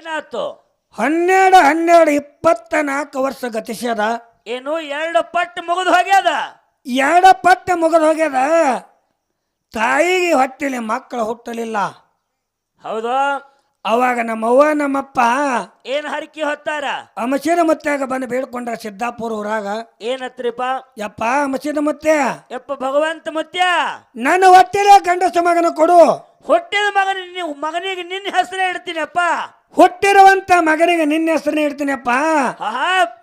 ಏನಾಯ್ತು? 24 ವರ್ಷ ಗತಿಸ್ಯದ. ಏನು 2 ಪಟ್ಟು ಮುಗಿದು ಹೋಗ್ಯದ? 2 ಪಟ್ಟು ಮುಗಿದು ಹೋಗ್ಯದ. ತಾಯಿಗೆ ಹೊಟ್ಟೆಲಿ ಮಕ್ಕಳು ಹುಟ್ಟಲಿಲ್ಲ. ಹೌದು. ಅವಾಗ ನಮ್ಮವ್ವ ನಮ್ಮಪ್ಪ ಏನ್ ಹರಕಿ ಹೊತ್ತಾರ? ಅಮಸಿದ ಮುತ್ಯಾಗ ಬಂದು ಬೇಡ್ಕೊಂಡ್ರ ಸಿದ್ದಾಪುರ ಊರಾಗ. ಏನತ್ರಿಪ್ಪ? ಯಪ್ಪ ಅಮಸಿದ ಮುತ್ಯ, ಯಪ್ಪ ಭಗವಂತ ಮುತ್ಯ, ನನ್ನ ಹೊಟ್ಟೆಲೆ ಗಂಡಸ ಮಗನ ಕೊಡು. ಹುಟ್ಟಿದ ಮಗನಿಗೆ ನಿನ್ನ ಹೆಸರೇ ಇಡ್ತೀನಪ್ಪ. ಹುಟ್ಟಿರುವಂತ ಮಗನಿಗೆ ನಿನ್ನ ಹೆಸರನ್ನ ಇಡ್ತೀನಪ್ಪ.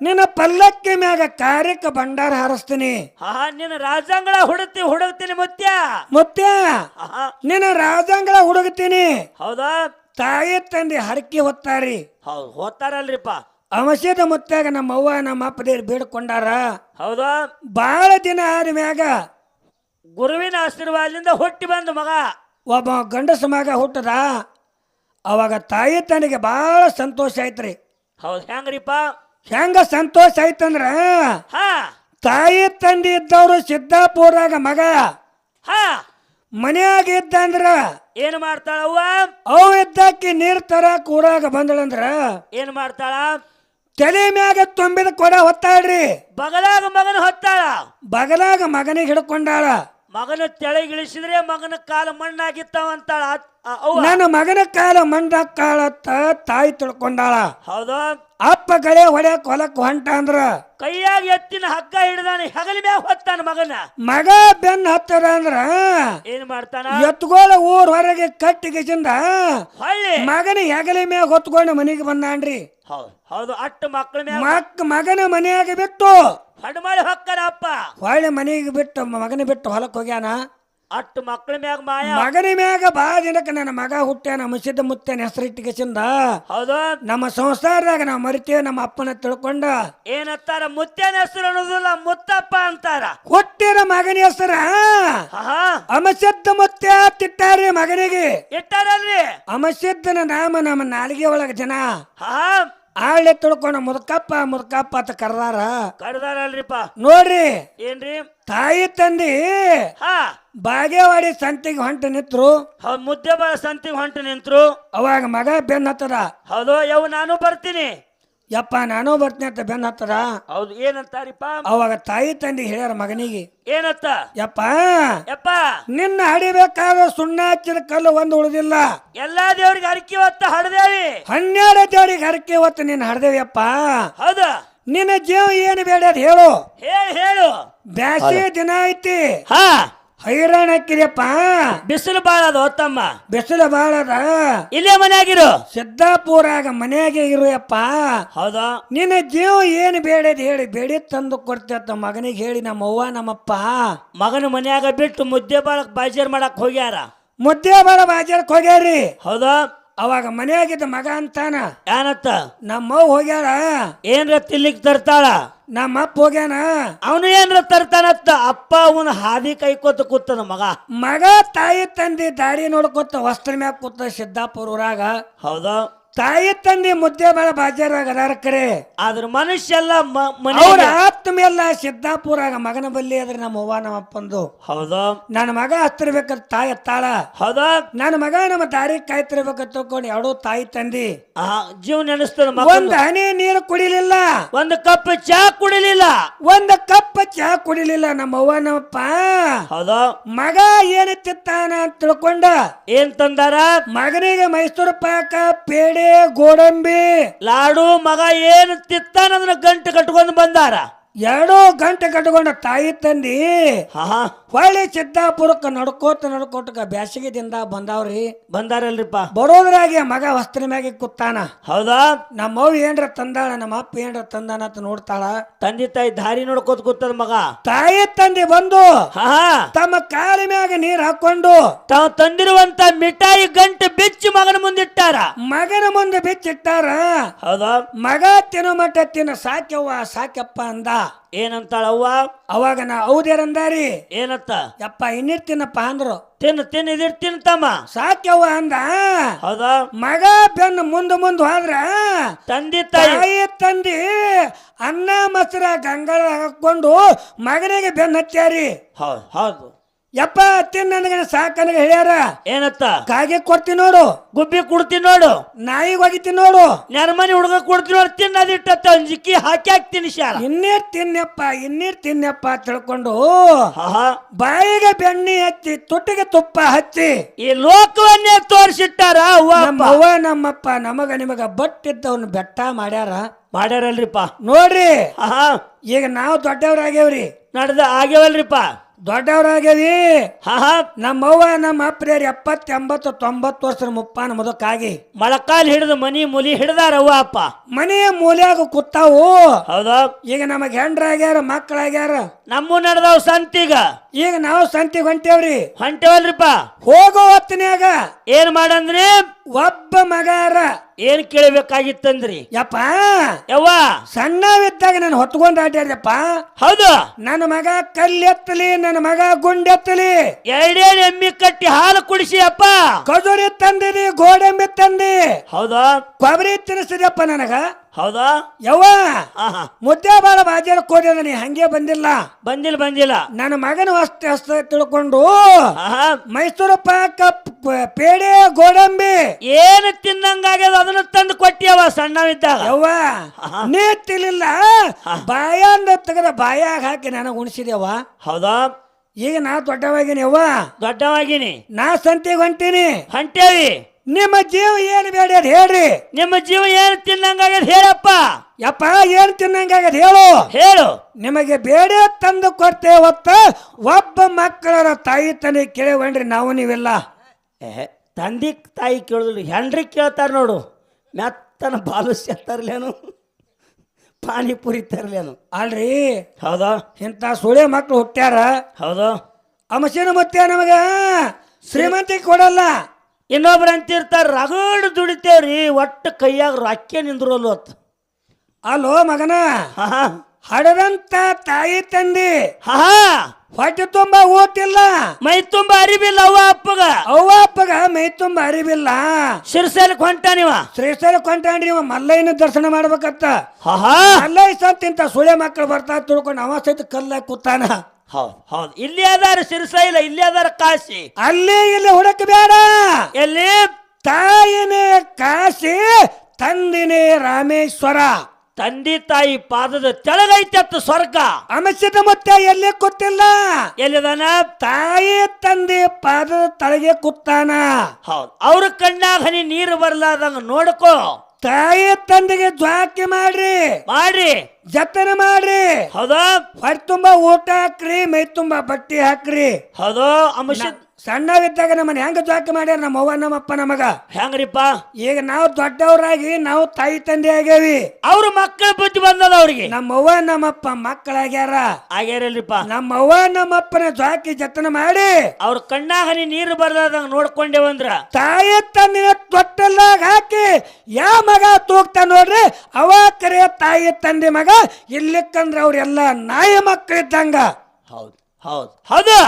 ನಿನ್ನ ಪಲ್ಲಕ್ಕಿ ಮ್ಯಾಗ ಕಾರ್ಯಕ್ಕ ಭಂಡಾರ ಹಾರಿಸ್ತೀನಿ. ನಿನ್ನ ರಾಜಾಂಗಳ ಹುಡುಕ್ತೀನಿ ಮುತ್ಯ. ಮುತ್ಯ ನಿನ್ನ ರಾಜಾಂಗಳ ಹುಡುಕ್ತೀನಿ. ಹೌದಾ? ತಾಯಿ ತಂದೆ ಹರಕಿ ಹೊತ್ತಾರಿ. ಹೌದು, ಹೋಗ್ತಾರಲ್ರಿಪ್ಪ. ಅಮಸಿದ ಮುತ್ಯಾಗ ನಮ್ಮವ್ವ ನಮ್ಮ ಅಪ್ಪದೇರು ಬೇಡ್ಕೊಂಡಾರ. ಹೌದಾ? ಬಾಳ ದಿನ ಆದ ಮ್ಯಾಗ ಗುರುವಿನ ಆಶೀರ್ವಾದದಿಂದ ಹುಟ್ಟಿ ಬಂದ ಮಗ, ಒಬ್ಬ ಗಂಡಸ ಮಗ ಹುಟ್ಟದ. ಅವಾಗ ತಾಯಿ ತಂದೆಗೆ ಬಾಳ ಸಂತೋಷ ಆಯ್ತ್ರಿ. ಹೌದು. ಹೆಂಗ್ರಿಪ್ಪ? ಹೆಂಗ ಸಂತೋಷ ಆಯ್ತಂದ್ರ, ತಾಯಿ ತಂದೆ ಇದ್ದವ್ರು ಸಿದ್ದಾಪುರಾಗ ಮಗ ಮನ್ಯಾಗ ಇದ್ದಂದ್ರ ಏನ್ ಮಾಡ್ತಾಳವ್ವ? ಅವು ಇದ್ದಾಕಿ ನೀರ್ ತರಾಕ ಊರಾಗ ಬಂದಳಂದ್ರ ಏನ್ ಮಾಡ್ತಾಳ? ತಲೆ ಮ್ಯಾಗ ತುಂಬಿದ ಕೊಡ ಹೊತ್ತಾಳ್ರಿ. ಬಗಲಾಗ ಮಗನ ಹೊತ್ತಾಳ. ಬಗಲಾಗ ಮಗನಿಗೆ ಹಿಡ್ಕೊಂಡಾಳ. ಮಗನ ತೆಳಗಿಳಿಸಿದ್ರೆ ಮಗನ ಕಾಲ ಮಣ್ಣಾಗಿತ್ತಾವಂತಾಳ. ನನ್ನ ಮಗನ ಕಾಲ ಮಂಡಾಕ ಕಾಳತ್ತ ತಾಯಿ ತಿಳ್ಕೊಂಡಾಳ. ಹೌದು. ಅಪ್ಪ ಗಳೆ ಹೊಡ್ಯಾಕ ಹೊಲಕ್ ಹೊಂಟ ಅಂದ್ರ ಕೈಯಾಗ ಎತ್ತಿನ ಹಗ್ಗ ಹಿಡ್ದಾನ, ಹೆಗಲ ಮ್ಯಾಗ ಹೊತ್ತಾನ ಮಗನ. ಮಗ ಬೆನ್ನ ಹತ್ತದ ಅಂದ್ರ ಏನ್ ಮಾಡ್ತಾನ? ಎತ್ಗೋಳ ಊರ್ ಹೊರಗೆ ಕಟ್ಟಿಗೆಸಿಂದ ಹೊಳ್ಳಿ ಮಗನ ಹೆಗಲ ಮ್ಯಾಗ ಹೊತ್ಕೊಂಡು ಮನೆಗೆ ಬಂದಾನ್ರಿ. ಹೌದು ಹೌದು. ಅಟ್ಟು ಮಕ್ಕಳ ಮ್ಯಾಗ ಮಗನ ಮನೆಯಾಗ ಬಿಟ್ಟು ಹಡಮಾಳಿ ಹೊಕ್ಕಾರ ಅಪ್ಪ. ಹೊಳ್ಳಿ ಮನೆಗೆ ಬಿಟ್ಟು ಮಗನ ಬಿಟ್ಟು ಹೊಲಕ್ ಹೋಗ್ಯಾನ. ಅಟ್ಟು ಮಕ್ಕಳ ಮ್ಯಾಗ ಮಾಯ. ಮಗನ ಮ್ಯಾಗ ಬಾ ದಿನಕ್ಕೆ ನನ್ನ ಮಗ ಹುಟ್ಟ್ಯಾನ ಮುಸಿದ ಮುತ್ತನ ಹೆಸರಿಟ್ಟಿಗೆಸಿಂದ. ಹೌದು. ನಮ್ಮ ಸಂಸಾರದಾಗ ನಾವು ಮರಿತೇವೆ ನಮ್ಮ ಅಪ್ಪನ ತಿಳ್ಕೊಂಡ ಏನಂತಾರ? ಮುತ್ತನ ಹೆಸರು ಅನ್ನೋದಿಲ್ಲ, ಮುತ್ತಪ್ಪ ಅಂತಾರ. ಹುಟ್ಟಿರ ಮಗನ ಹೆಸರ ಅಮಸಿದ್ದ ಮುತ್ಯ ತಿಟ್ಟಾರಿ ಮಗನಿಗೆ ಇಟ್ಟಾರಲ್ರಿ. ಅಮಸಿದ್ದನ ನಾಮ ನಮ್ಮ ನಾಲಿಗೆ ಒಳಗ ಜನ ಆಳೆ ತಿಳ್ಕೊಂಡು ಮುದುಕಪ್ಪ ಮುದುಕಪ್ಪ ಅಂತ ಕರ್ದಾರಲ್ರಿಪ್ಪ. ನೋಡ್ರಿ ಏನ್ರಿ? ತಾಯಿ ತಂದಿ ಬಾಗೇವಾಡಿ ಸಂತಿಗೆ ಹೊಂಟ ನಿಂತ್ರು. ಹೌದು. ಮುದ್ದೆ ಬಾಳ ಸಂತಿಗೆ ಹೊಂಟ ನಿಂತ್ರು. ಅವಾಗ ಮಗ ಬೆನ್ ಹತ್ತದ. ಹೌದು. ಯಾವ ನಾನು ಬರ್ತೀನಿ. ಯಪ್ಪ ನಾನು ಬರ್ತೀನಿ ಅಂತ ಬೆನ್ ಹತ್ತದ. ಹೌದು. ಏನಂತಾರಿಪ್ಪ? ಅವಾಗ ತಾಯಿ ತಂದಿ ಹೇಳ್ಯಾರ ಮಗನಿಗೆ, ಏನತ್ತ? ಯಪ್ಪ ಯಪ್ಪ ನಿನ್ನ ಹಡಿಬೇಕಾದ್ರೆ ಸುಣ್ಣ ಹಚ್ಚಿದ ಕಲ್ಲು ಒಂದು ಉಳಿದಿಲ್ಲ. ಎಲ್ಲಾ ದೇವ್ರಿಗೆ ಹರಕಿ ಹೊತ್ತ ಹಡ್ದೇವಿ. 12 ದೇವ್ರಿಗೆ ಹರಕೆ ಹೊತ್ತು ನಿನ್ನ ಹಡ್ದೇವಿಯಪ್ಪ. ಹೌದಾ? ನಿನ್ನ ಜೀವ ಏನು ಬೇಡ ಅದ್ ಹೇಳು. ಹೇಳು. ಬ್ಯಾಸಿಗೆ ದಿನ ಐತಿ, ಹೈರಾಣ ಹಾಕಿದಪ್ಪ. ಬಿಸಿಲು ಬಾಳ ಅದ ತಮ್ಮ. ಬಿಸಿಲು ಬಾಳ ಅದ. ಇಲ್ಲೇ ಮನ್ಯಾಗಿರು. ಸಿದ್ದಾಪುರಾಗ ಮನ್ಯಾಗೆ ಇರುಯಪ್ಪ. ಹೌದಾ? ನಿನ್ನ ಜೀವ ಏನು ಬೇಡದ್ ಹೇಳಿ ಬೇಡಿ ತಂದು ಕೊಡ್ತೇತ ಮಗನಿಗೆ ಹೇಳಿ ನಮ್ಮ ಅವ್ವ ನಮ್ಮಪ್ಪ. ಮಗನ ಮನ್ಯಾಗ ಬಿಟ್ಟು ಮುದ್ದೆ ಬಾಳಕ್ ಬಾಜಾರ್ ಮಾಡಕ್ ಹೋಗ್ಯಾರ. ಮುದ್ದೆ ಬಾಳ ಬಾಜಾರಕ್ ಹೋಗ್ಯಾರಿ. ಹೌದಾ? ಅವಾಗ ಮನ್ಯಾಗಿದ್ದ ಮಗ ಅಂತಾನ, ಏನತ್ತ? ನಮ್ಮವ್ ಹೋಗ್ಯಾಳ. ಏನ್ರ ತಿನ್ಲಿಕ್ ತರ್ತಾಳ. ನಮ್ಮಪ್ಪ ಹೋಗ್ಯಾನ. ಅವನು ಏನ್ರ ತರ್ತಾನತ್ತ. ಅಪ್ಪ ಅವನ ಹಾದಿ ಕೈಕೋತ ಕೂತನ ಮಗ. ಮಗ ತಾಯಿ ತಂದಿ ದಾರಿ ನೋಡ್ಕೊತ ವಸ್ತ್ರ ಮ್ಯಾಗ ಕೂತ ಸಿದ್ದಾಪುರ ಊರಾಗ. ಹೌದಾ? ತಾಯಿ ತಂದಿ ಮುದ್ದೆ ಬಾಳ ಬಾಜಾರಾಗ ಅದಾರ ಕರೆ. ಆದ್ರ ಮನುಷ್ಯ ಎಲ್ಲ ಅವ್ರ ಆತ್ಮ ಎಲ್ಲ ಸಿದ್ದಾಪುರಾಗ ಮಗನ ಬಲ್ಲಿ ಅದ್ರ ನಮ್ಮ ಅವ್ವ ನಮ್ಮ ಅಪ್ಪಂದು. ಹೌದಾ? ನನ್ನ ಮಗ ಹತ್ತಿರ್ಬೇಕಂತ ತಾಯಿ ಎತ್ತಾಳ. ಹೌದಾ? ನನ್ನ ಮಗ ನಮ್ಮ ದಾರಿ ಕಾಯ್ತಿರ್ಬೇಕಂತ ತಿಳ್ಕೊಂಡು ಎರಡೂ ತಾಯಿ ತಂದಿ ಜೀವ ನೆನೆಸ್ತಾನ. ಒಂದ್ ಹನಿ ನೀರು ಕುಡಿಲಿಲ್ಲ, ಒಂದು ಕಪ್ ಚಾ ಕುಡಿಲಿಲ್ಲ, ಒಂದ್ ಕಪ್ ಚಾ ಕುಡಿಲಿಲ್ಲ ನಮ್ಮ ಅವ್ವ ನಮ್ಮಪ್ಪ. ಹೌದಾ? ಮಗ ಏನ್ ತಿತ್ತಾನ ಅಂತ ತಿಳ್ಕೊಂಡ ಏನ್ ತಂದಾರ? ಮಗನಿಗೆ ಮೈಸೂರು ಪಾಕ, ಪೇಡೆ, ಗೋಡಂಬಿ, ಲಾಡು. ಮಗ ಏನ್ ತಿತ್ತಾನ ಅದನ್ನ ಗಂಟು ಕಟ್ಕೊಂಡು ಬಂದಾರ. 2 ಗಂಟೆ ಕಟ್ಕೊಂಡ ತಾಯಿ ತಂದಿ ಹೊಳ್ಳಿ ಸಿದ್ದಾಪುರಕ್ಕ ನಡ್ಕೋತ ಬ್ಯಾಸಿಗೆದಿಂದ ಬಂದಾರಲ್ರಿಪ್ಪ. ಬರೋದ್ರಾಗೆ ಮಗ ವಸ್ತ್ರ ಮ್ಯಾಗೆ ಕೂತಾನ. ಹೌದಾ? ನಮ್ಮವ್ ಏನ್ರ ತಂದಾಳ, ನಮ್ಮ ಅಪ್ಪ ಏನ್ರ ತಂದಾನ ಅಂತ ನೋಡ್ತಾಳ. ತಂದೆ ತಾಯಿ ದಾರಿ ನೋಡ್ಕೋತ ಕೂತದ ಮಗ. ತಾಯಿ ತಂದಿ ಬಂದು ತಮ್ಮ ಕಾಲ ಮ್ಯಾಗ ನೀರ್ ಹಾಕೊಂಡು ತಾವು ತಂದಿರುವಂತ ಮಿಠಾಯಿ ಗಂಟೆ ಬೆಚ್ಚಿ ಮಗನ ಮುಂದಿಟ್ಟಾರ. ಮಗನ ಮುಂದೆ ಬಿಚ್ಚಿಟ್ಟಾರ. ಹೌದಾ? ಮಗ ತಿನ್ನೋ ಮಟ್ಟ ತಿನ್ನ ಸಾಕ್ಯವ್ವ ಸಾಕ್ಯಪ್ಪ ಅಂದ. ಏನಂತಾಳವ್ವ? ಅವಾಗ ನಾ ಹೌದೇರಂದಾರಿ. ಏನತ್ತ? ಯಪ್ಪ ಇನ್ನಿಟ್ ತಿನ್ನಪ್ಪ ಅಂದ್ರು. ತಿನ್ನು ಇದಿರ್ ತಿನ್ತಮ್ಮ ಸಾಕ್ಯವ್ವ ಅಂದ. ಹೌದಾ? ಮಗ ಬೆನ್ನು ಮುಂದೆ ಹೋದ್ರ ತಂದಿ ತಾಯಿ ತಂದಿ ಅನ್ನ ಮೊಸರ ಗಂಗಳ ಹಾಕೊಂಡು ಮಗನಿಗೆ ಬೆನ್ನು ಹತ್ಯಾರಿ. ಹೌದು. ಯಪ್ಪ ತಿನ್ ನನಗೆ ಸಾಕನಗ ಹೇಳ್ಯಾರ. ಏನತ್ತ? ಕಾಗೆ ಕೊಡ್ತೀನಿ ನೋಡು, ಗುಬ್ಬಿ ಕುಡ್ತೀನಿ ನೋಡು, ನಾಯಿಗೆ ಒಗಿತೀನಿ ನೋಡು, ನೆರಮನಿ ಹುಡುಗ ಕೊಡ್ತೀನಿ ನೋಡು, ತಿನ್ನದಿಟ್ಟ ಅಂಜಿಕ್ಕಿ ಹಾಕಿ ತಿನ್ಸ್ಯಾರ. ಇನ್ನೀರ್ ತಿನ್ನಪ್ಪ ತಿಳ್ಕೊಂಡು ಆಹಾ ಬಾಯಿಗೆ ಬೆಣ್ಣೆ ಹಚ್ಚಿ ತುಟ್ಟಿಗೆ ತುಪ್ಪ ಹಚ್ಚಿ ಈ ಲೋಕವನ್ನೇ ತೋರಿಸಿಟ್ಟಾರ. ನಮ್ಮವ್ವ ನಮ್ಮಪ್ಪ ನಮಗ ನಿಮಗ ಬಟ್ಟಿದ್ದವನ್ನ ಬೆಟ್ಟ ಮಾಡ್ಯಾರ. ಮಾಡ್ಯಾರಲ್ರಿಪ್ಪ ನೋಡ್ರಿ, ಆಹಾ ಈಗ ನಾವು ದೊಡ್ಡವ್ರಾಗ್ಯವ್ರಿ, ನಡ್ದ ಆಗ್ಯವಲ್ರಿಪ್ಪ. ದೊಡ್ಡವ್ರಾಗ್ಯವಿ. ಆಹಾ ನಮ್ಮವ್ವ ನಮ್ಮ ಅಪ್ಪರೇರಿ 70, 80, 90 ವರ್ಷದ ಮುಪ್ಪಾನ ಮುದಕ್ಕಾಗಿ ಮೊಳಕಾಲ್ ಹಿಡಿದು ಮನಿ ಮುಲಿ ಹಿಡ್ದಾರ ಅವ್ವ ಅಪ್ಪ. ಮನೆಯ ಮೂಲ್ಯಾಗ ಕೂತಾವು. ಹೌದಾ? ಈಗ ನಮಗ್ ಹೆಂಡ್ರಾಗ್ಯಾರ, ಮಕ್ಕಳಾಗ್ಯಾರ. ನಮ್ಮ ನಡ್ದಾವ್ ಸಂತೀಗ. ಈಗ ನಾವು ಸಂತಿಗೆ ಹೊಂಟೇವ್ರಿ. ಹೊಂಟೇವಲ್ರಿಪ್ಪ. ಹೋಗೋ ಹೊತ್ತಿನ್ಯಾಗ ಏನ್ ಮಾಡಂದ್ರಿ? ಒಬ್ಬ ಮಗಾರ ಏನ್ ಕೇಳಬೇಕಾಗಿತ್ತಂದ್ರಿ? ಯಪ್ಪ ಯವ್ವ ಸಣ್ಣವಿದ್ದಾಗ ನಾನು ಹೊತ್ಕೊಂಡ್ ಆಡ್ಯಾಡ್ಯಪ್ಪ. ಹೌದು, ನನ್ನ ಮಗ ಕಲ್ಲೆತ್ತಲಿ, ನನ್ನ ಮಗ ಗುಂಡೆತ್ತಲಿ, ಎರಡೇನು ಎಮ್ಮಿ ಕಟ್ಟಿ ಹಾಲು ಕುಡಿಸಿ ಅಪ್ಪ. ಕಜೂರಿ ತಂದಿರಿ, ಗೋಡಂಬಿ ತಂದಿ, ಹೌದಾ? ಕೊಬ್ಬರಿ ತಿನ್ನಿಸಿದ್ಯಪ್ಪ ನನಗ. ಹೌದಾ? ಯವ್ವ ಆಹಾ ಮುದ್ದೆ ಬಾಳ ಬಾಜಾರ ಕೋದ್ಯದ ನೀ ಹಂಗೆ ಬಂದಿಲ್ಲ. ಬಂದಿಲ್ಲ. ನನ್ನ ಮಗನ ಅಷ್ಟೇ ತಿಳ್ಕೊಂಡು ಆಹಾ ಮೈಸೂರು ಪಾಕ, ಪೇಡೆ, ಗೋಡಂಬಿ ಏನು ತಿನ್ನಂಗಾಗ್ಯದ ಅದನ್ನ ತಂದು ಕೊಟ್ಟಿಯವ ಸಣ್ಣವಿದ್ದಾಗ. ಯವ್ವ ನೀ ತಿಳಿಲ್ಲ, ಬಾಯಾಂದ ತೆಗೆದ ಬಾಯಾಗ ಹಾಕಿ ನನಗ ಉಣಿಸಿದ್ಯವ್ವ. ಹೌದಾ? ಈಗ ನಾ ದೊಡ್ಡವಾಗಿನಿ ಯವ್ವ, ದೊಡ್ಡವಾಗಿನಿ, ನಾ ಸಂತಿಗೆ ಹೊಂಟೀನಿ. ಹೊಂಟೇವಿ. ನಿಮ್ಮ ಜೀವ ಏನ್ ಬೇಡ ಅದ್ ಹೇಳ್ರಿ. ನಿಮ್ಮ ಜೀವ ಏನು ತಿನ್ನಂಗಾಗ್ಯದ ಹೇಳಪ್ಪ. ಯಪ್ಪ ಏನ್ ತಿನ್ನಂಗಾಗದ ಹೇಳು. ಹೇಳು. ನಿಮಗೆ ಬೇಡ ತಂದು ಕೊಡ್ತೇ ಹೊತ್ತ ಒಬ್ಬ ಮಕ್ಕಳ ತಾಯಿ ತನಿ ಕೇಳವಂಡ್ರಿ ನಾವು ನೀವೆಲ್ಲ. ತಂದಿ ತಾಯಿ ಕೇಳುದಿಲ್ಲ, ಹೆಂಡ್ರಿ ಕೇಳ್ತಾರ ನೋಡು. ಮೆತ್ತನ ಬಾಲುಷ್ಯ ತರ್ಲೇನು, ಪಾನಿಪುರಿ ತರ್ಲೇನು ಅಲ್ರಿ. ಹೌದಾ? ಇಂಥ ಸುಳೆ ಮಕ್ಳು ಹುಟ್ಟ್ಯಾರ. ಹೌದಾ? ಅಮಸಿನ ಮತ್ತೆ ನಮಗ ಶ್ರೀಮಂತಿಗೆ ಕೊಡಲ್ಲ. ಇನ್ನೊಬ್ರು ಅಂತಿರ್ತಾರ ರಗಡ್ ದುಡಿತೇವ್ರಿ, ಒಟ್ಟು ಕೈಯಾಗ ರೊಕ್ಕ ನಿಂದ್ರಲ್ಲ ಹೊತ್ತು. ಅಲ್ಲೋ ಮಗನ, ಹಾ ಹಡದಂತ ತಾಯಿ ತಂದಿ ಹಾ ಹೊಟ್ಟೆ ತುಂಬ ಓದ್ತಿಲ್ಲ, ಮೈ ತುಂಬ ಅರಿಬಿಲ್ಲ ಅವ್ವ ಅಪ್ಪಗ. ಅವ್ವ ಅಪ್ಪಗ ಮೈ ತುಂಬ ಅರಿವಿಲ್ಲ. ಶಿರ್ಸಲಕ್ ಹೊಂಟ ನೀವ, ಶ್ರೀಶೈಲ ಕೊಂಟಾಣ್ರಿ. ಇವ ಮಲ್ಲಯ್ಯನ ದರ್ಶನ ಮಾಡ್ಬೇಕತ್ತ. ಹಾ ಮಲ್ಲಯ್ಯ ಸತ್ ಇಂತ ಸುಳೆ ಮಕ್ಕಳು ಬರ್ತಾ ತಿಳ್ಕೊಂಡು ಅವ ಸಹಿತ ಕಲ್ಲ ಕೂತಾನ. ಹೌದ್ ಹೌದು, ಇಲ್ಲಿ ಅದಾರ ಶಿರ್ಸೈಲ, ಇಲ್ಲಿ ಅದಾರ ಕಾಶಿ. ಅಲ್ಲಿ ಇಲ್ಲಿ ಹುಡುಕ ಬೇಡ. ಎಲ್ಲಿ? ತಾಯಿನೇ ಕಾಶಿ, ತಂದಿನೇ ರಾಮೇಶ್ವರ. ತಂದಿ ತಾಯಿ ಪಾದದ ತೆಳಗೈತತ್ತು ಸ್ವರ್ಗ. ಅಮಸ್ಯದ ಮತ್ತೆ ಎಲ್ಲಿ ಕೂತಿಲ್ಲ, ಎಲ್ಲಿದಾನ? ತಾಯಿ ತಂದೆ ಪಾದದ ತಳಗೆ ಕೂತಾನ. ಹೌದು, ಅವ್ರ ಕಣ್ಣಾಗ ಹನಿ ನೀರು ಬರ್ಲಾದಂಗ ನೋಡ್ಕೋ. ತಾಯಿ ತಂದೆಗೆ ಜ್ವಾಕಿ ಮಾಡ್ರಿ, ಜತನ ಮಾಡ್ರಿ. ಹೌದಾ? ಹೊಟ್ಟೆ ತುಂಬಾ ಊಟ ಹಾಕ್ರಿ, ಮೈ ತುಂಬಾ ಬಟ್ಟೆ ಹಾಕ್ರಿ. ಹೌದು. ಅಂಶ ಸಣ್ಣವಿದ್ದಾಗ ನಮ್ಮನ್ನ ಹೆಂಗ ಜ್ವಾಕಿ ಮಾಡ್ಯಾರ ನಮ್ಮ ಅವ್ವ ನಮ್ಮಪ್ಪ ನಮಗ. ಹೆಂಗ್ರಿಪ್ಪ? ಈಗ ನಾವು ದೊಡ್ಡವರಾಗಿ ನಾವು ತಾಯಿ ತಂದೆ ಆಗ್ಯಾವಿ. ಅವ್ರ ಮಕ್ಕಳ ಬುದ್ಧಿ ಬಂದದ ಅವ್ರಿಗೆ. ನಮ್ಮವ್ವ ನಮ್ಮಪ್ಪ ಮಕ್ಕಳಾಗ್ಯಾರ. ಆಗ್ಯಾರಲ್ರಿಪ್ಪ. ನಮ್ಮವ್ವ ನಮ್ಮಪ್ಪನ ಜ್ವಾಕಿ ಜತನ ಮಾಡಿ ಅವ್ರ ಕಣ್ಣಾಗ ಹನಿ ನೀರು ಬರ್ಲಾದಂಗ ನೋಡ್ಕೊಂಡೇವಂದ್ರ ತಾಯಿ ತಂದಿನ ತೊಟ್ಟಲ್ಲಾಗ ಹಾಕಿ ಯಾ ಮಗ ತೂಗ್ತಾ ನೋಡ್ರಿ, ಅವ ಕರೆ ತಾಯಿ ತಂದೆ ಮಗ. ಇಲ್ಲಿಕ್ಕಂದ್ರ ಅವ್ರೆಲ್ಲ ನಾಯಿ ಮಕ್ಕಳಿದ್ದಂಗ. ಹೌದು ಹೌದು ಹೌದು.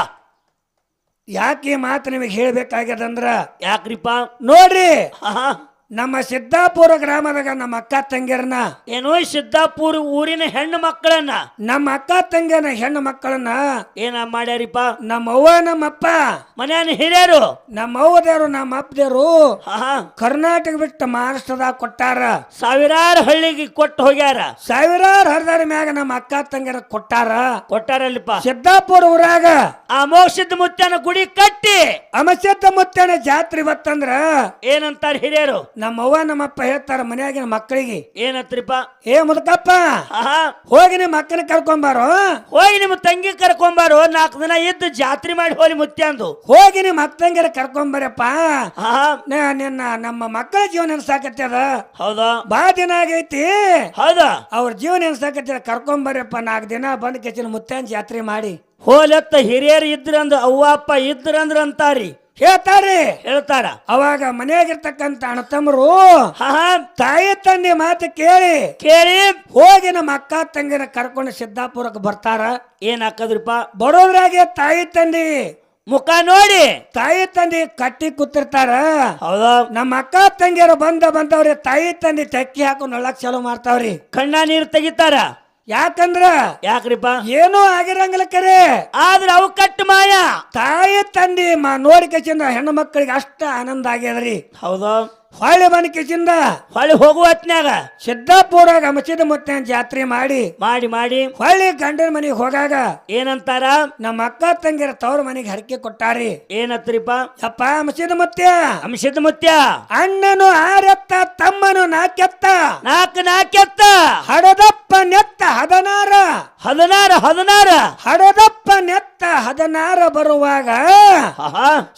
ಯಾಕೆ ಮಾತು ನಿಮಗೆ ಹೇಳ್ಬೇಕಾಗ್ಯದಂದ್ರ, ಯಾಕ್ರಿಪ್ಪ? ನೋಡ್ರಿ, ಆಹಾ ನಮ್ಮ ಸಿದ್ದಾಪುರ ಗ್ರಾಮದಾಗ ನಮ್ಮ ಅಕ್ಕ ತಂಗಿಯರನ್ನ, ಏನೋ ಸಿದ್ದಾಪುರ ಊರಿನ ಹೆಣ್ಣು ಮಕ್ಕಳನ್ನ, ನಮ್ಮ ಅಕ್ಕ ತಂಗಿಯನ ಹೆಣ್ಣು ಮಕ್ಕಳನ್ನ ಏನ ಮಾಡ್ಯಾರಿಪ್ಪ? ನಮ್ಮ ಅವ್ವ ನಮ್ಮಪ್ಪ ಮನ್ಯಾನ ಹಿರಿಯರು, ನಮ್ಮ ಅವ್ವದೇವ್ರು ನಮ್ಮ ಅಪ್ಪದೇವ್ರು ಆಹಾ ಕರ್ನಾಟಕ ಬಿಟ್ಟು ಮಹಾರಾಷ್ಟ್ರದಾಗ ಕೊಟ್ಟಾರ. ಸಾವಿರಾರು ಹಳ್ಳಿಗೆ ಕೊಟ್ಟು ಹೋಗ್ಯಾರ. ಸಾವಿರಾರು ಹರಿದಾರ ಮ್ಯಾಗ ನಮ್ಮ ಅಕ್ಕ ತಂಗಿಯರ ಕೊಟ್ಟಾರಲ್ಲಿಪ್ಪ. ಸಿದ್ದಾಪುರ ಊರಾಗ ಆ ಮೋಕ್ಷದ ಮುತ್ತನ ಗುಡಿ ಕಟ್ಟಿ ಅಮಸ್ಯದ ಮುತ್ತನ ಜಾತ್ರೆ ಬತ್ತಂದ್ರ ಏನಂತಾರ ಹಿರಿಯರು? ನಮ್ಮವ್ವ ನಮ್ಮಪ್ಪ ಹೇಳ್ತಾರ ಮನ್ಯಾಗಿನ ಮಕ್ಕಳಿಗೆ, ಏನತ್ರಿಪ್ಪ? ಏ ಮುದಕಪ್ಪ, ಆಹಾ ಹೋಗಿ ನಿಮ್ಮ ಅಕ್ಕನ ಕರ್ಕೊಂಬಾರೋ, ಹೋಗಿ ನಿಮ್ಮ ತಂಗಿ ಕರ್ಕೊಂಬಾರು, 4 ದಿನ ಇದ್ದು ಜಾತ್ರೆ ಮಾಡಿ ಹೋಲಿ ಮುತ್ಯಾಂದು. ಹೋಗಿ ನಿಮ್ಮ ಅಕ್ಕ ತಂಗಿಯರ ಕರ್ಕೊಂಬರಪ್ಪ. ಆಹಾ ನಿನ್ನ ನಮ್ಮ ಮಕ್ಕಳ ಜೀವನ ಎನ್ಸಾಕತ್ಯದ. ಹೌದಾ? ಬಾ ದಿನ ಆಗೈತಿ, ಹೌದಾ? ಅವ್ರ ಜೀವನ ಎನ್ಸಾಕತ್ಯದ. ಕರ್ಕೊಂಬರಪ್ಪ, 4 ದಿನ ಬಂದ್ ಕೆಚಿನ ಮುತ್ಯಾನ್ ಜಾತ್ರೆ ಮಾಡಿ ಹೋಲತ್ತ ಹಿರಿಯರು ಇದ್ರಂದ್ರ ಅವ್ವ ಅಪ್ಪ ಇದ್ರಂದ್ರ ಅಂತಾರಿ, ಹೇಳ್ತಾರ. ಅವಾಗ ಮನೆಯಾಗಿರ್ತಕ್ಕಂತ ಅಣ್ಣತಮ್ಮರು ಆಹಾ ತಾಯಿ ತಂದೆ ಮಾತು ಕೇಳಿ ಹೋಗಿ ನಮ್ಮ ಅಕ್ಕ ತಂಗಿನ ಕರ್ಕೊಂಡು ಸಿದ್ದಾಪುರಕ್ಕೆ ಬರ್ತಾರ. ಏನ್ ಹಾಕದ್ರಿಪ್ಪ? ಬರೋದ್ರಾಗೆ ತಾಯಿ ತಂದೆ ಮುಖ ನೋಡಿ ತಾಯಿ ತಂದೆ ಕಟ್ಟಿ ಕೂತಿರ್ತಾರ. ಹೌದಾ? ನಮ್ಮ ಅಕ್ಕ ತಂಗಿಯರು ಬಂದವ್ರಿ ತಾಯಿ ತಂದೆ ತೆಕ್ಕಿ ಹಾಕೊಂಡು ನೊಳಕ್ ಚಾಲು ಮಾಡ್ತಾವ್ರಿ. ಕಣ್ಣ ನೀರು ತೆಗಿತಾರ. ಯಾಕಂದ್ರ ಯಾಕ್ರಿಪ್ಪ ಏನೂ ಆಗಿರಂಗಿಲ್ಲ ಕರೆ ಆದ್ರ ಅವು ಕಟ್ಟು ಮಾಯ. ತಾಯಿ ತಂದಿ ನೋಡಿಕೆಚಿಂದ ಹೆಣ್ಣು ಮಕ್ಕಳಿಗೆ ಅಷ್ಟ ಆನಂದ ಆಗ್ಯದ್ರಿ. ಹೌದು. ಹೊಳ್ಳಿ ಮನಕೆಚಿಂದ ಹೊಳ್ಳಿ ಹೋಗುವ ಹೊತ್ನ್ಯಾಗ ಸಿದ್ದಾಪುರಾಗ ಮಸೀದಿ ಮುತ್ತಿನ ಜಾತ್ರೆ ಮಾಡಿ ಮಾಡಿ ಹೊಳ್ಳಿ ಗಂಡನ ಮನೆಗೆ ಹೋಗಾಗ ಏನಂತಾರ, ನಮ್ಮ ಅಕ್ಕ ತಂಗಿರ ತವ್ರ ಮನೆಗೆ ಹರಕೆ ಕೊಟ್ಟಾರಿ. ಏನತ್ರಿಪ್ಪ? ಯಪ್ಪ ಮಸೀದಿ ಮುತ್ಯ, ಅಂಶದ ಮುತ್ಯ, ಅಣ್ಣನು ಆರೆತ್ತ ತಮ್ಮನು ನಾಕೆತ್ತ, ನಾಕೆತ್ತ, ಹಡದಪ್ಪ ನೆತ್ತ 16 ಹಡದಪ್ಪ ನೆತ್ತ 16 ಬರುವಾಗ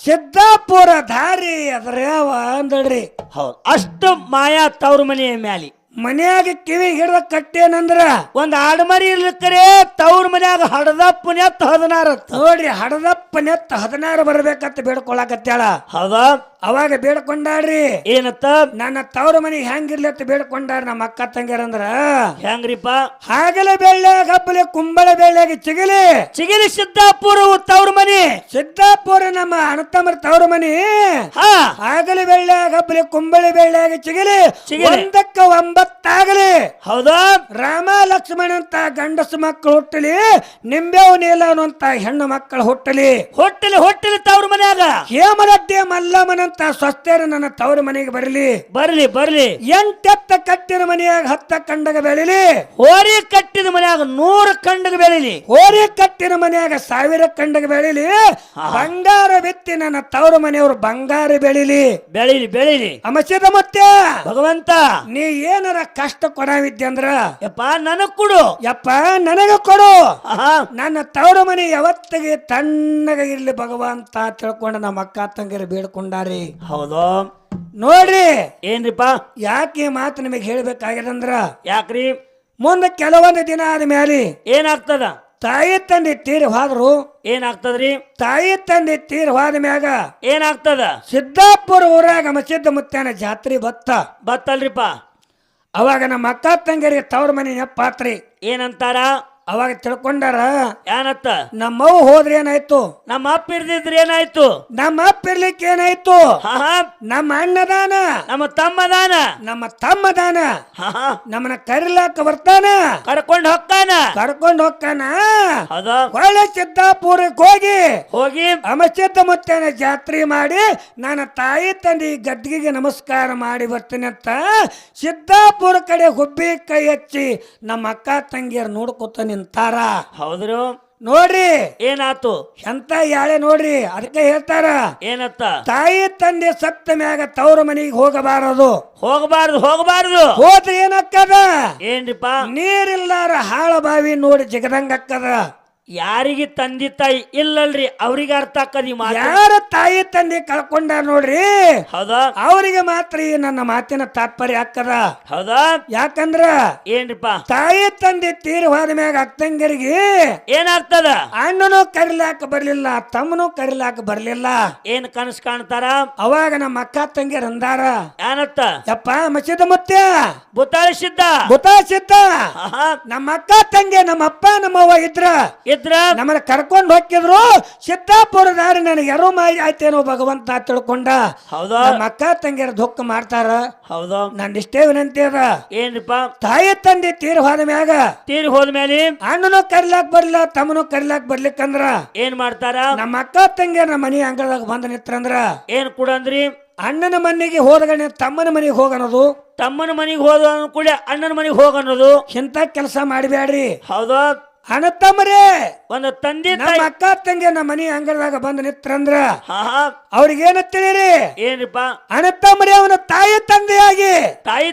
ಸಿದ್ದಾಪುರ ದಾರಿ ಅದ್ರವ ಅಂದಳ್ರಿ. ಹೌದು. ಅಷ್ಟು ಮಾಯಾ ತವ್ರ ಮನೆಯ ಮ್ಯಾಲಿ ಮನ್ಯಾಗ ಕಿವಿ ಹಿಡ್ದ ಕಟ್ಟೇನಂದ್ರ ಒಂದ್ ಆಡ್ಮರಿ ಇರ್ಲಿಕ್ಕರೆ ತವ್ರ ಮನ್ಯಾಗ ಹಡದಪ್ಪ ನೆತ್ತ 16. ನೋಡ್ರಿ, ಹಡದಪ್ಪ ನೆತ್ತ 16 ಬರ್ಬೇಕಂತ ಬೇಡ್ಕೊಳಕತ್ಯಾಳ. ಹೌದಾ? ಅವಾಗ ಬೇಡ್ಕೊಂಡಾಡ್ರಿ. ಏನತ್ತ? ನನ್ನ ತವ್ರ ಮನೆಗೆ ಹೆಂಗಿರ್ಲಿ ಅಂತ ಬೇಡ್ಕೊಂಡಾರ ನಮ್ಮ ಅಕ್ಕ ತಂಗಿಯರಂದ್ರ. ಹೆಂಗ್ರಿಪ್ಪ? ಹಾಗಲೆ ಬೆಳ್ಳ್ಯಾಗ ಹಬ್ಬಲಿ ಕುಂಬಳ ಬೆಳ್ಳ್ಯಾಗ ಚಿಗಿಲಿ ಸಿದ್ದಾಪುರ ತವ್ರ ಮನಿ. ಸಿದ್ದಾಪುರ ನಮ್ಮ ಅಣ್ಣತಮ್ಮರ ತವ್ರ ಮನಿ. ಹಾಗಲೆ ಬೆಳ್ಳ್ಯಾಗ ಹಬ್ಬಲಿ ಕುಂಬಳಿ ಬೆಳ್ಳ್ಯಾಗ ಚಿಗಿಲಿ 1ಕ್ಕೆ 9 ಆಗಲಿ. ಹೌದಾ? ರಾಮ ಲಕ್ಷ್ಮಣ ಅಂತ ಗಂಡಸು ಮಕ್ಕಳು ಹುಟ್ಟಲಿ, ನಿಂಬೆವು ನೀಲನು ಹೆಣ್ಣು ಮಕ್ಕಳು ಹುಟ್ಟಲಿ ತವ್ರ ಮನ್ಯಾಗ ಹೇಮರಡ್ಡಿ ಮಲ್ಲಮ್ಮನಂತ ಸ್ವಸ್ಥರ ನನ್ನ ತವ್ರ ಮನೆಗೆ ಬರಲಿ. 8 ಕಟ್ಟಿನ ಮನೆಯಾಗ 10 ಕಂಡಗ ಬೆಳಿಲಿ. ಹೋರಿ ಕಟ್ಟಿದ ಮನ್ಯಾಗ 100 ಕಂಡಗ ಬೆಳಿಲಿ. ಹೋರಿ ಕಟ್ಟಿನ ಮನೆಯಾಗ 1000 ಕಂಡಗ ಬೆಳಿಲಿ. ಬಂಗಾರ ಬಿತ್ತಿ ನನ್ನ ತವ್ರ ಮನೆಯವರು ಬಂಗಾರ ಬೆಳಿಲಿ. ಅಮಸ್ಯದ ಮತ್ತೆ ಭಗವಂತ, ನೀ ಏನಾರ ಕಷ್ಟ ಕೊಡವಿದ್ಯಂದ್ರ ಯಪ್ಪ ನನಗ್ ಕೊಡು, ಯಪ್ಪ ನನಗ ಕೊಡು. ನನ್ನ ತವ್ರ ಮನೆ ಯಾವತ್ತಿಗೆ ತಣ್ಣಗ ಇರ್ಲಿ ಭಗವಂತ ತಿಳ್ಕೊಂಡ ನಮ್ಮ ಅಕ್ಕ ತಂಗಿರು ಬೇಡ್ಕೊಂಡಾರಿ. ಹೌದು. ನೋಡ್ರಿ, ಏನ್ರಿಪ್ಪ? ಯಾಕೆ ಮಾತು ನಿಮಗೆ ಹೇಳ್ಬೇಕಾಗ್ಯದಂದ್ರ, ಯಾಕ್ರಿ? ಮುಂದೆ ಕೆಲವೊಂದು ದಿನ ಆದ್ಮೇಲೆ ಏನಾಗ್ತದ? ತಾಯಿ ತಂದೆ ತೀರಿ ಹೋದ್ರು. ಏನಾಗ್ತದ್ರಿ? ತಾಯಿ ತಂದೆ ತೀರಿ ಹೋದ ಮ್ಯಾಗ ಏನಾಗ್ತದ? ಸಿದ್ದಾಪುರ ಊರಾಗ ಮಸಿದ್ದ ಮುತ್ತನ ಜಾತ್ರೆ ಬತ್ತಲ್ರಿಪ್ಪ. ಅವಾಗ ನಮ್ಮ ಅಕ್ಕ ತಂಗಿರಿಗೆ ತವ್ರ ಮನೆ ನೆಪ್ಪಾತ್ರಿ. ಏನಂತಾರ? ಅವಾಗ ತಿಳ್ಕೊಂಡಾರ, ಏನತ್ತ? ನಮ್ಮವ್ ಹೋದ್ರೆ ಏನಾಯ್ತು, ನಮ್ಮ ಅಪ್ಪ ಇರ್ದಿದ್ರೆ ಏನಾಯ್ತು, ನಮ್ಮ ಅಪ್ಪ ಇರ್ಲಿಕ್ಕೆ ಏನಾಯ್ತು, ನಮ್ಮ ಅಣ್ಣದಾನ, ನಮ್ಮ ತಮ್ಮದಾನ, ನಮ್ಮ ತಮ್ಮದಾನ, ನಮ್ಮನ್ನ ಕರಿಲಾಕ ಬರ್ತಾನ, ಕರ್ಕೊಂಡ್ ಹೊಕ್ಕಾನ. ಹೌದಾ? ಒಳ್ಳೆ ಸಿದ್ದಾಪುರಕ್ಕೆ ಹೋಗಿ ಅಮಸಿದ್ದ ಮುತ್ತನ ಜಾತ್ರೆ ಮಾಡಿ ನನ್ನ ತಾಯಿ ತಂದೆ ಗದ್ದಿಗೆ ನಮಸ್ಕಾರ ಮಾಡಿ ಬರ್ತೀನಿ ಅಂತ ಸಿದ್ದಾಪುರ ಕಡೆ ಹುಬ್ಬಿ ಕೈ ಹಚ್ಚಿ ನಮ್ಮ ಅಕ್ಕ ತಂಗಿಯರು ನೋಡ್ಕೊತ ನಿಂತಾರ. ಹೌದ್ರು. ನೋಡ್ರಿ ಏನಾತು? ಎಂತ ಯಾಳೆ ನೋಡ್ರಿ. ಅದಕ್ಕೆ ಹೇಳ್ತಾರ, ಏನತ್ತ? ತಾಯಿ ತಂದೆ ಸತ್ತ ಮ್ಯಾಗ ತವ್ರ ಮನೆಗೆ ಹೋಗಬಾರದು. ಹೋದ್ರೆ ಏನಕ್ಕದ? ಏನ್ರಿಪ್ಪ? ನೀರಿಲ್ಲಾರ ಹಾಳ ಬಾವಿ ನೋಡಿ ಜಗದಂಗ ಅಕ್ಕದ. ಯಾರಿಗೆ ತಂದೆ ತಾಯಿ ಇಲ್ಲಲ್ರಿ ಅವ್ರಿಗೆ ಅರ್ಥ ಆಕದಿ. ಯಾರ ತಾಯಿ ತಂದೆ ಕಳ್ಕೊಂಡ ನೋಡ್ರಿ, ಹೌದಾ, ಅವರಿಗೆ ಮಾತ್ರ ಈ ನನ್ನ ಮಾತಿನ ತಾತ್ಪರ್ಯ ಆಗ್ತದ. ಹೌದಾ? ಯಾಕಂದ್ರ ಏನ್ರಿಪ್ಪ? ತಾಯಿ ತಂದೆ ತೀರಿ ಹೋದ ಮ್ಯಾಗ ಅಕ್ಕಂಗರಿಗೆ ಏನಾಗ್ತದ? ಅಣ್ಣನು ಕರಿಲಾಕ ಬರ್ಲಿಲ್ಲ, ತಮ್ಮನು ಕರಿಲಾಕ ಬರ್ಲಿಲ್ಲ. ಏನ್ ಕನಸು ಕಾಣ್ತಾರ? ಅವಾಗ ನಮ್ಮ ಅಕ್ಕ ತಂಗಿಯರ್ ಅಂದಾರ, ಏನತ್ತ? ಯಪ್ಪ ಮಸಿದ ಮುತ್ಯ ಬುತಾಳಿಸಿದ್ದ ನಮ್ಮ ಅಕ್ಕ ತಂಗಿ ನಮ್ಮ ಅಪ್ಪ ನಮ್ಮವ್ವ ಇದ್ರ ನಮ್ಮನ್ನ ಕರ್ಕೊಂಡು ಹೋಗಿದ್ರು ಸಿದ್ದಾಪುರ ದಾರಿ ನನಗೆ ಯಾರೋ ಮಾಯಿ ಆಯ್ತೇನೋ ಭಗವಂತ ತಿಳ್ಕೊಂಡ. ಹೌದಾ? ನಮ್ಮ ಅಕ್ಕ ತಂಗಿಯರ ದುಃಖ ಮಾಡ್ತಾರ. ಹೌದಾ? ನಂದಿಷ್ಟೇ ವಿನಂತಿ ಅದ, ಏನ್ರಿಪ್ಪ? ತಾಯಿ ತಂದೆ ತೀರಿ ಹೋದ್ಮೇಲೆ ಅಣ್ಣನು ಕರಿಲಾಕ್ ಬರ್ಲಿಲ್ಲ, ತಮ್ಮನು ಕರಿಲಾಕ್ ಬರ್ಲಿಕ್ಕಂದ್ರ ಏನ್ ಮಾಡ್ತಾರ? ನಮ್ಮ ಅಕ್ಕ ತಂಗಿಯರ ನಮ್ಮ ಮನಿ ಅಂಗಳದಾಗ ಬಂದ ನಿತ್ರಂದ್ರ ಏನ್ ಕೊಡಂದ್ರಿ? ಅಣ್ಣನ ಮನೆಗೆ ಹೋದಗಣೆ ತಮ್ಮನ ಮನೆಗೆ ಹೋಗನೋದು, ತಮ್ಮನ ಮನೆಗೆ ಹೋದ ಕೂಡ ಅಣ್ಣನ ಮನೆಗೆ ಹೋಗನ್ನೋದು. ಇಂತ ಕೆಲಸ ಮಾಡಬೇಡ್ರಿ. ಹೌದಾ? ಅಣ್ಣ ತಮ್ಮರೇ, ಒಂದು ತಂದೆ ನಮ್ಮ ಅಕ್ಕ ತಂಗಿ ನಮ್ಮ ಮನಿ ಅಂಗಳದಾಗ ಬಂದು ನಿತ್ರಂದ್ರ ಅವ್ರಿಗೇನ ತಿಳಿರಿ? ಏನ್ರಿಪ್ಪ? ಅಣ್ಣ ತಮ್ಮರೇ, ಅವನ ತಾಯಿ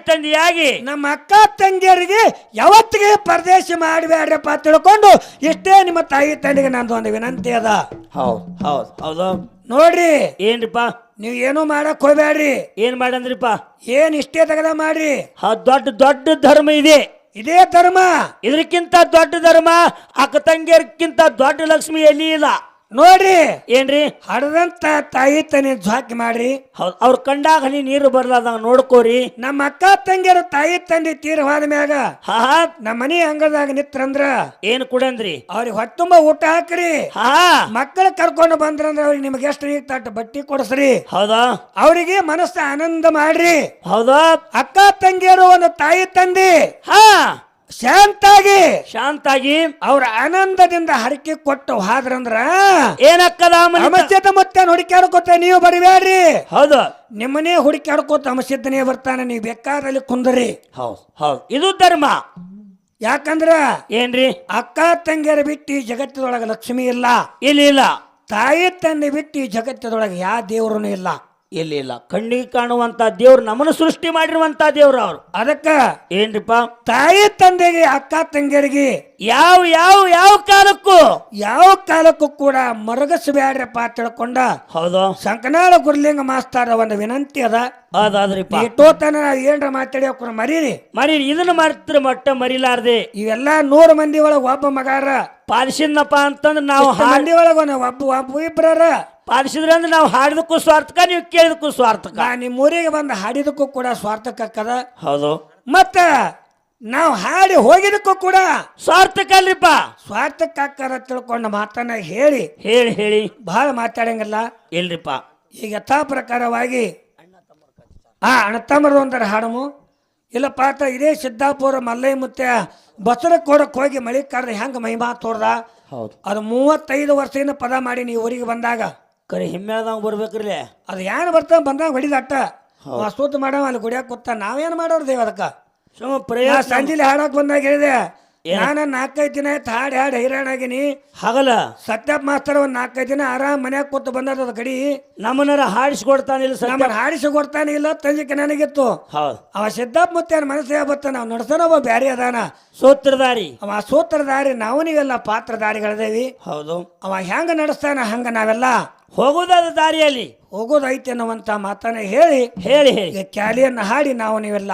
ತಂದೆಯಾಗಿ ನಮ್ಮ ಅಕ್ಕ ತಂಗಿಯರಿಗೆ ಯಾವತ್ತಿಗೆ ಪರದೇಶ ಮಾಡಬೇಡ್ರಪ್ಪ ತಿಳ್ಕೊಂಡು ಇಷ್ಟೇ ನಿಮ್ಮ ತಾಯಿ ತಂದೆಗೆ ನಂದು ಒಂದು ವಿನಂತಿ ಅದ. ಹೌದು. ನೋಡ್ರಿ, ಏನ್ರಿಪ್ಪ? ನೀವ್ ಏನು ಮಾಡಕ್ ಹೋಗ್ಬೇಡ್ರಿ. ಏನ್ ಮಾಡಂದ್ರಿಪ್ಪ? ಏನ್ ಇಷ್ಟೇ ತೆಗದ ಮಾಡ್ರಿ. ದೊಡ್ಡ ಧರ್ಮ ಇದೆ. ಇದೇ ಧರ್ಮ. ಇದಕ್ಕಿಂತ ದೊಡ್ಡ ಧರ್ಮ ಅಕ್ಕ ತಂಗಿಯರ್ಕಿಂತ ದೊಡ್ಡ ಲಕ್ಷ್ಮಿ ಎಲ್ಲಿ ಇಲ್ಲ. ನೋಡ್ರಿ, ಏನ್ರಿ? ಹಡದಂತ ತಾಯಿ ತನಿ ಜ್ವಾಕಿ ಮಾಡ್ರಿ. ಹೌದು, ಅವ್ರ ಕಂಡಾಗ ಹನಿ ನೀರು ಬರ್ಲಾದಂಗ ನೋಡ್ಕೋರಿ. ನಮ್ಮ ಅಕ್ಕ ತಂಗಿಯರು ತಾಯಿ ತಂದೆ ತೀರ್ ಹೋದ ಮ್ಯಾಗ ನಮ್ಮ ಮನಿ ಅಂಗಳದಾಗ ನಿತ್ರಂದ್ರ ಏನ್ ಕೊಡಂದ್ರಿ? ಅವ್ರಿಗೆ ಹೊಟ್ಟುಂಬ ಊಟ ಹಾಕ್ರಿ. ಮಕ್ಕಳ ಕರ್ಕೊಂಡು ಬಂದ್ರಂದ್ರ ಅವ್ರಿಗೆ ನಿಮ್ಗೆ ಎಷ್ಟು ತಟ್ಟು ಬಟ್ಟಿ ಕೊಡಸ್ರಿ. ಹೌದಾ? ಅವ್ರಿಗೆ ಮನಸ್ಸು ಆನಂದ ಮಾಡ್ರಿ. ಹೌದಾ? ಅಕ್ಕ ತಂಗಿಯರು ಒಂದು ತಾಯಿ ತಂದೆ ಶಾಂತಾಗಿ ಅವ್ರ ಆನಂದದಿಂದ ಹರಕೆ ಕೊಟ್ಟು ಹಾದ್ರಂದ್ರ ಏನಕ್ಕದ ಅಮಸ್ಯದ ಮತ್ತೆ ಹುಡುಕ್ಯಾಡ್ಕೋತ ನೀವು ಬರಿಬೇಡ್ರಿ. ಹೌದು, ನಿಮ್ಮನೇ ಹುಡುಕ್ಯಾಡ್ಕೋತ ಅಮಸ್ಯದನೇ ಬರ್ತಾನೆ, ನೀವು ಬೇಕಾದಲ್ಲಿ ಕುಂದರಿ. ಹೌದು ಹೌದು, ಇದು ಧರ್ಮ. ಯಾಕಂದ್ರ ಏನ್ರಿ, ಅಕ್ಕ ತಂಗಿಯರ ಬಿಟ್ಟು ಈ ಜಗತ್ತದೊಳಗೆ ಲಕ್ಷ್ಮಿ ಇಲ್ಲ, ಇಲ್ಲ. ತಾಯಿ ತಂದೆ ಬಿಟ್ಟು ಈ ಜಗತ್ತದೊಳಗೆ ಯಾವ ದೇವ್ರೂ ಇಲ್ಲ, ಇಲ್ಲ. ಕಣ್ಣಿಗೆ ಕಾಣುವಂತ ದೇವ್ರು ನಮ್ಮನ್ನು ಸೃಷ್ಟಿ ಮಾಡಿರುವಂತ ದೇವ್ರು ಅವ್ರು. ಅದಕ್ಕ ಏನ್ರಿಪ್ಪ, ತಾಯಿ ತಂದೆಗೆ ಅಕ್ಕ ತಂಗಿಯರಿಗೆ ಯಾವ ಯಾವ ಯಾವ ಕಾಲಕ್ಕೂ ಕೂಡ ಮರಗಸಬ್ಯಾಡ್ರಪ್ಪ ತಿಳ್ಕೊಂಡ. ಹೌದು, ಸಂಕನಾಳ ಗುರುಲಿಂಗ ಮಾಸ್ತಾರ ಒಂದು ವಿನಂತಿ ಅದ. ಅದಾದ್ರಿಪ್ಪ, ಇಟ್ಟೋತನ ಏನ್ರ ಮಾತಾಡಿ ಮರೀರಿ ಇದನ್ನ ಮಾಡ್ತಿರ ಮಟ್ಟ ಮರಿಲಾರ್ದೆ. ಇವೆಲ್ಲಾ 100 ಮಂದಿ ಒಳಗ ಒಬ್ಬ ಮಗಾರ ಪಾಲಿಸಿದ್ನಪ್ಪ ಅಂತಂದ್ರೆ ನಾವು ಮಂದಿ ಒಳಗ ಒಬ್ಬ ಇಬ್ಬರ ಪಾಲಿಸಿದ್ರೆ ಅಂದ್ರೆ ನಾವು ಹಾಡಿದಕ್ಕೂ ಸ್ವಾರ್ಥಕ, ನೀವು ಕೇಳಿದಕ್ಕೂ ಸ್ವಾರ್ಥಕ. ನಿಮ್ಮ ಊರಿಗೆ ಬಂದು ಹಾಡಿದಕ್ಕೂ ಕೂಡ ಸ್ವಾರ್ಥಕಕ್ಕದ. ಹೌದು, ಮತ್ತ ನಾವು ಹಾಡಿ ಹೋಗಿದಕ್ಕೂ ಕೂಡ ಸ್ವಾರ್ಥಕ ಅಲ್ರಿಪ್ಪ, ಸ್ವಾರ್ಥಕ್ಕಾಕರ ತಿಳ್ಕೊಂಡ ಮಾತನ್ನ ಹೇಳಿ ಹೇಳಿ ಹೇಳಿ ಬಹಳ ಮಾತಾಡಂಗಿಲ್ಲ. ಇಲ್ರಿಪ್ಪ, ಈಗ ಯಥಾ ಪ್ರಕಾರವಾಗಿ ಅಣ್ಣ ತಮ್ಮರು ಒಂದರ ಹಾಡಮು ಇಲ್ಲಪ್ಪ ಆತ ಇದೇ ಸಿದ್ದಾಪುರ ಮಲ್ಲೈ ಮುತ್ಯ ಬಸರ ಕೊಡಕ್ ಹೋಗಿ ಮಳಿಕಾರ್ದ ಹೆಂಗ ಮಹಿಮಾ ತೋರ್ದ. ಹೌದು, ಅದು 35 ವರ್ಷದಿಂದ ಪದ ಮಾಡಿ ನೀವು ಊರಿಗೆ ಬಂದಾಗ ಕರೆ ಹಿಮ್ಮೆಳ್ದಂಗ ಬರ್ಬೇಕ್ರಿ. ಅದು ಏನು ಬರ್ತಾವ ಬಂದಾಗ ಹೊಡಿದಟ್ಟ ಸೂತ್ ಮಾಡವ ಅಲ್ಲಿ ಗುಡಿಯಾಕ ಕೂತ ನಾವೇನು ಮಾಡೋರು ದೇವ ಅದಕ್ಕ ಸಂಜೆಲಿ ಹಾಡಕ್ ಬಂದಾಗ ಹೇಳಿದೆ, ನಾನು 4-5 ದಿನ ಆಯ್ತು ಹಾಡಿ ಹೈರಾಣಾಗಿನಿ. ಹಗಲ ಸತ್ಯಪ್ಪ ಮಾಸ್ತರ್ ಒಂದ್ 4-5 ದಿನ ಆರಾಮ್ ಮನ್ಯಾಗ ಕೂತು ಬಂದದ ಗಡಿ ನಮ್ಮನ್ನ ಹಾಡಿಸ್ಕೊಡ್ತಾನಿಲ್ಲ, ನಮ್ಮನ್ನ ಹಾಡಿಸಿಕೊಡ್ತಾನೆ ಇಲ್ಲ. ತಂಜಿಕೆ ನನಗಿತ್ತು. ಅವ ಸಿದ್ದಪ್ಪ ಮುತ್ತೇನ ಮನಸ್ಸೇ ಬತ್ತ ನಾವು ನಡ್ಸೋಣ ಒಬ್ಬ ಬ್ಯಾರಿ ಅದಾನ ಸೂತ್ರಧಾರಿ. ಅವ ಸೂತ್ರಧಾರಿ, ನಾವು ನೀವೆಲ್ಲ ಪಾತ್ರಧಾರಿಗಳದೇವಿ. ಹೌದು, ಅವ ಹೆಂಗ ನಡೆಸ್ತಾನ ಹಂಗ ನಾವೆಲ್ಲ ಹೋಗುದಾದ ದಾರಿಯಲ್ಲಿ ಹೋಗೋದೈತೆ ಅನ್ನುವಂತ ಮಾತನ್ನ ಹೇಳಿ ಹೇಳಿ ಕ್ಯಾಲಿಯನ್ನ ಹಾಡಿ ನಾವು ನೀವೆಲ್ಲ